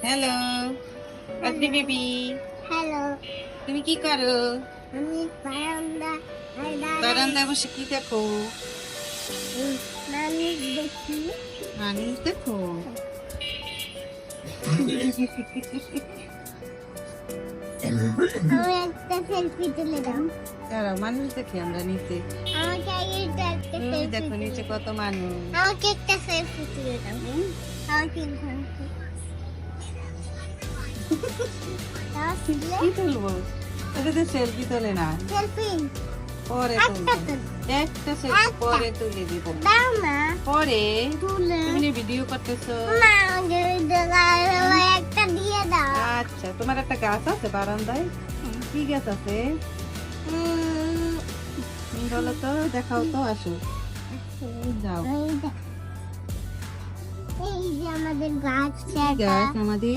Hello পাত্রী baby, hello, তুমি কি করো? আমি বারান্দায় বসে কি দেখো? মানুষ দেখি। মানুষ দেখো? আমি একটা সেলফি তুলে দাও। দাঁড়াও, মানুষ দেখি আমরা নিচে। আমাকে একটা ওই সেলফি দেখো নিচে কত মানুষ। আমাকে একটা সেলফি তুলে দাও। আমাকে সেলফি কি তুলবো? এটা তো সেলফি তোলে না, সেলফি পরে একটা তুলবো। তুল একটা সেলফি পরে তুলে দিব। দাও না পরে তুলে তুমি ভিডিও করতেছো? না আমাকে একটা দিয়ে দাও। আচ্ছা, তোমার একটা গাছ আছে বারান্দায়? কি গাছ আছে বলো তো, দেখাও তো, আসো যাও। এই যে আমাদের গাছ গাছ আমাদের